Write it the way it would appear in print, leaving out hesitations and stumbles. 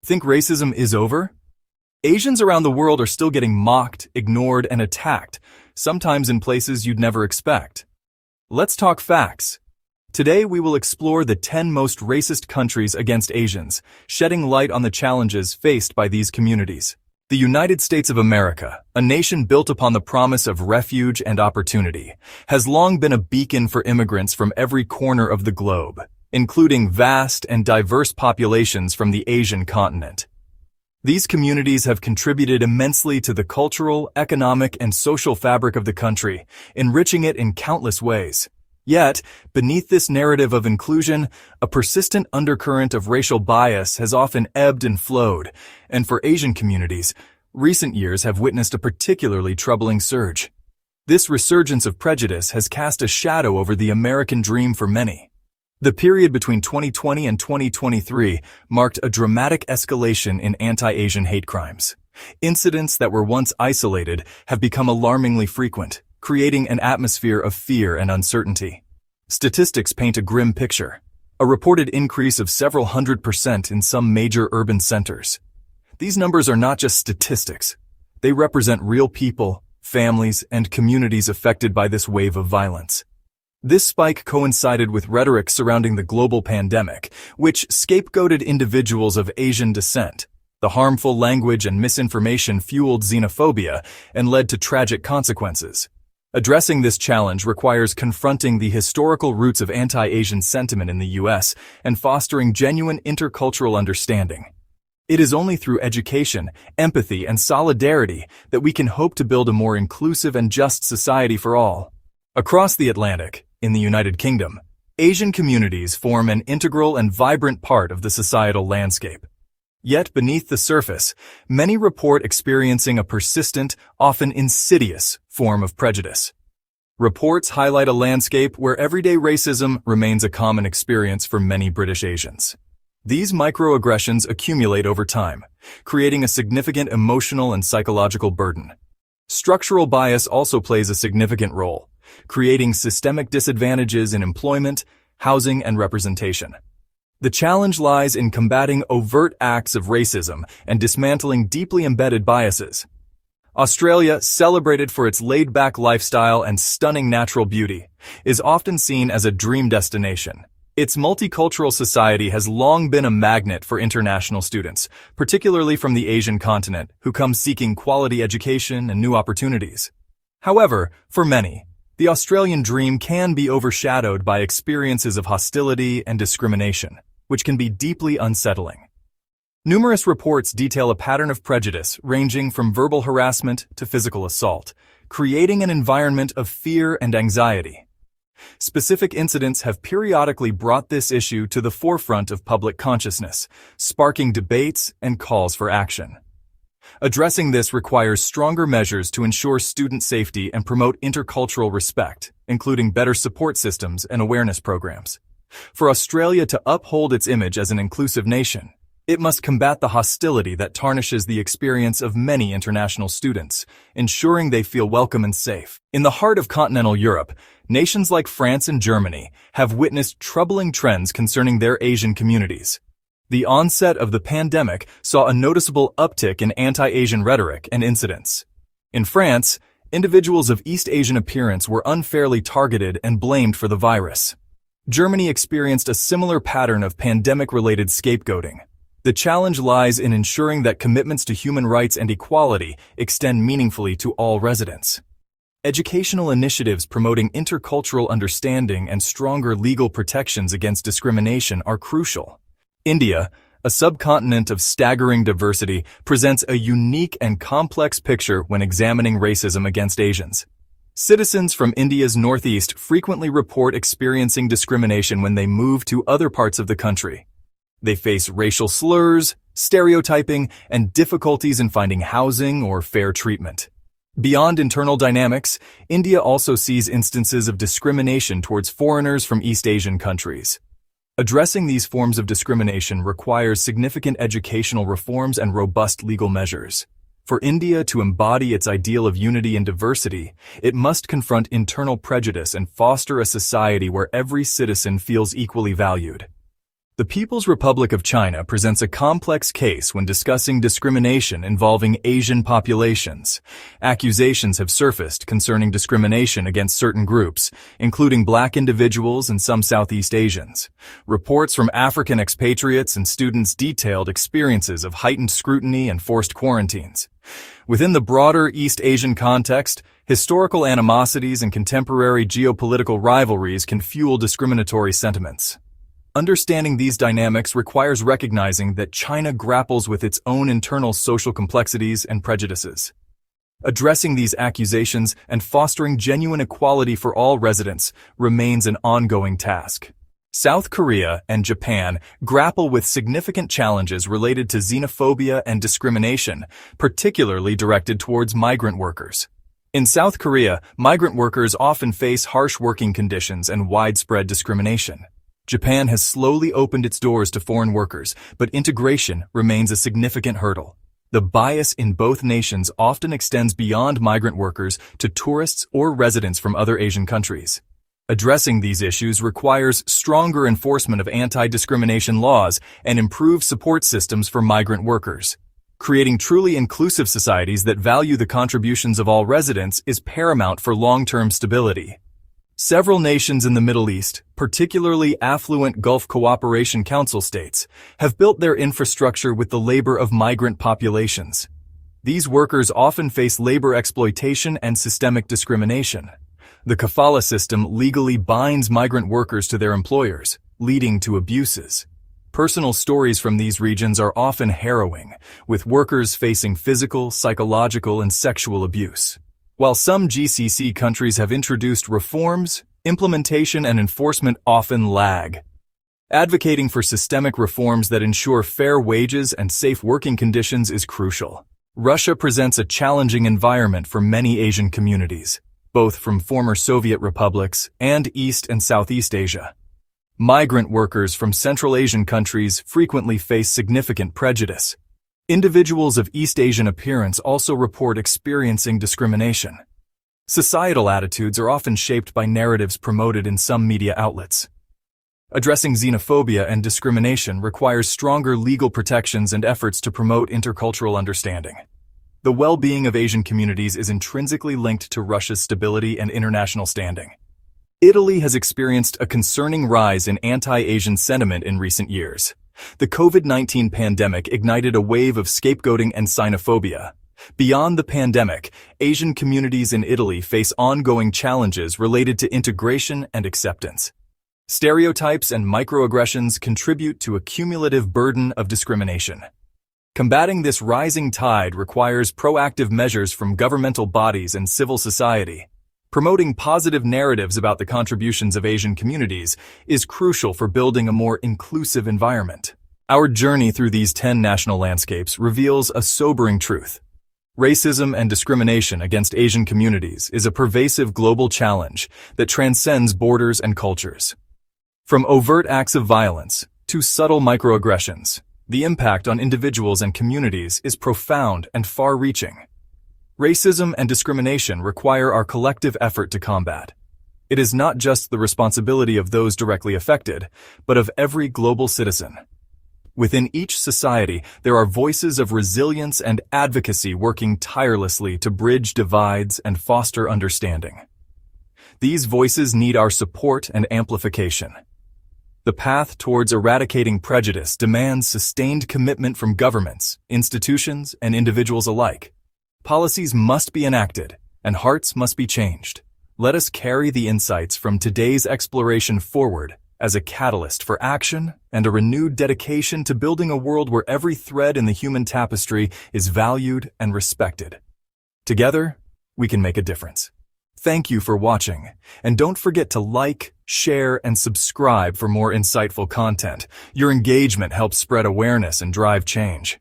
Think racism is over? Asians around the world are still getting mocked, ignored, and attacked, sometimes in places you'd never expect. Let's talk facts. Today we will explore the 10 most racist countries against Asians, shedding light on the challenges faced by these communities. The United States of America, a nation built upon the promise of refuge and opportunity, has long been a beacon for immigrants from every corner of the globe, including vast and diverse populations from the Asian continent. These communities have contributed immensely to the cultural, economic, and social fabric of the country, enriching it in countless ways. Yet, beneath this narrative of inclusion, a persistent undercurrent of racial bias has often ebbed and flowed, and for Asian communities, recent years have witnessed a particularly troubling surge. This resurgence of prejudice has cast a shadow over the American dream for many. The period between 2020 and 2023 marked a dramatic escalation in anti-Asian hate crimes. Incidents that were once isolated have become alarmingly frequent, creating an atmosphere of fear and uncertainty. Statistics paint a grim picture, a reported increase of several 100% in some major urban centers. These numbers are not just statistics. They represent real people, families, and communities affected by this wave of violence. This spike coincided with rhetoric surrounding the global pandemic, which scapegoated individuals of Asian descent. The harmful language and misinformation fueled xenophobia and led to tragic consequences. Addressing this challenge requires confronting the historical roots of anti-Asian sentiment in the U.S. and fostering genuine intercultural understanding. It is only through education, empathy, and solidarity that we can hope to build a more inclusive and just society for all. Across the Atlantic, in the United Kingdom, Asian communities form an integral and vibrant part of the societal landscape. Yet beneath the surface, many report experiencing a persistent, often insidious, form of prejudice. Reports highlight a landscape where everyday racism remains a common experience for many British Asians. These microaggressions accumulate over time, creating a significant emotional and psychological burden. Structural bias also plays a significant role, creating systemic disadvantages in employment, housing, and representation. The challenge lies in combating overt acts of racism and dismantling deeply embedded biases. Australia, celebrated for its laid-back lifestyle and stunning natural beauty, is often seen as a dream destination. Its multicultural society has long been a magnet for international students, particularly from the Asian continent, who come seeking quality education and new opportunities. However, for many, the Australian dream can be overshadowed by experiences of hostility and discrimination, which can be deeply unsettling. Numerous reports detail a pattern of prejudice ranging from verbal harassment to physical assault, creating an environment of fear and anxiety. Specific incidents have periodically brought this issue to the forefront of public consciousness, sparking debates and calls for action. Addressing this requires stronger measures to ensure student safety and promote intercultural respect, including better support systems and awareness programs. For Australia to uphold its image as an inclusive nation, it must combat the hostility that tarnishes the experience of many international students, ensuring they feel welcome and safe. In the heart of continental Europe, nations like France and Germany have witnessed troubling trends concerning their Asian communities. The onset of the pandemic saw a noticeable uptick in anti-Asian rhetoric and incidents. In France, individuals of East Asian appearance were unfairly targeted and blamed for the virus. Germany experienced a similar pattern of pandemic-related scapegoating. The challenge lies in ensuring that commitments to human rights and equality extend meaningfully to all residents. Educational initiatives promoting intercultural understanding and stronger legal protections against discrimination are crucial. India, a subcontinent of staggering diversity, presents a unique and complex picture when examining racism against Asians. Citizens from India's northeast frequently report experiencing discrimination when they move to other parts of the country. They face racial slurs, stereotyping, and difficulties in finding housing or fair treatment. Beyond internal dynamics, India also sees instances of discrimination towards foreigners from East Asian countries. Addressing these forms of discrimination requires significant educational reforms and robust legal measures. For India to embody its ideal of unity and diversity, it must confront internal prejudice and foster a society where every citizen feels equally valued. The People's Republic of China presents a complex case when discussing discrimination involving Asian populations. Accusations have surfaced concerning discrimination against certain groups, including Black individuals and some Southeast Asians. Reports from African expatriates and students detailed experiences of heightened scrutiny and forced quarantines. Within the broader East Asian context, historical animosities and contemporary geopolitical rivalries can fuel discriminatory sentiments. Understanding these dynamics requires recognizing that China grapples with its own internal social complexities and prejudices. Addressing these accusations and fostering genuine equality for all residents remains an ongoing task. South Korea and Japan grapple with significant challenges related to xenophobia and discrimination, particularly directed towards migrant workers. In South Korea, migrant workers often face harsh working conditions and widespread discrimination. Japan has slowly opened its doors to foreign workers, but integration remains a significant hurdle. The bias in both nations often extends beyond migrant workers to tourists or residents from other Asian countries. Addressing these issues requires stronger enforcement of anti-discrimination laws and improved support systems for migrant workers. Creating truly inclusive societies that value the contributions of all residents is paramount for long-term stability. Several nations in the Middle East, particularly affluent Gulf Cooperation Council states, have built their infrastructure with the labor of migrant populations. These workers often face labor exploitation and systemic discrimination. The kafala system legally binds migrant workers to their employers, leading to abuses. Personal stories from these regions are often harrowing, with workers facing physical, psychological, and sexual abuse. While some GCC countries have introduced reforms, implementation and enforcement often lag. Advocating for systemic reforms that ensure fair wages and safe working conditions is crucial. Russia presents a challenging environment for many Asian communities, both from former Soviet republics and East and Southeast Asia. Migrant workers from Central Asian countries frequently face significant prejudice. Individuals of East Asian appearance also report experiencing discrimination. Societal attitudes are often shaped by narratives promoted in some media outlets. Addressing xenophobia and discrimination requires stronger legal protections and efforts to promote intercultural understanding. The well-being of Asian communities is intrinsically linked to Russia's stability and international standing. Italy has experienced a concerning rise in anti-Asian sentiment in recent years. The COVID-19 pandemic ignited a wave of scapegoating and xenophobia. Beyond the pandemic, Asian communities in Italy face ongoing challenges related to integration and acceptance. Stereotypes and microaggressions contribute to a cumulative burden of discrimination. Combating this rising tide requires proactive measures from governmental bodies and civil society. Promoting positive narratives about the contributions of Asian communities is crucial for building a more inclusive environment. Our journey through these 10 national landscapes reveals a sobering truth. Racism and discrimination against Asian communities is a pervasive global challenge that transcends borders and cultures. From overt acts of violence to subtle microaggressions, the impact on individuals and communities is profound and far-reaching. Racism and discrimination require our collective effort to combat. It is not just the responsibility of those directly affected, but of every global citizen. Within each society, there are voices of resilience and advocacy working tirelessly to bridge divides and foster understanding. These voices need our support and amplification. The path towards eradicating prejudice demands sustained commitment from governments, institutions, and individuals alike. Policies must be enacted, and hearts must be changed. Let us carry the insights from today's exploration forward as a catalyst for action and a renewed dedication to building a world where every thread in the human tapestry is valued and respected. Together, we can make a difference. Thank you for watching, and don't forget to like, share, and subscribe for more insightful content. Your engagement helps spread awareness and drive change.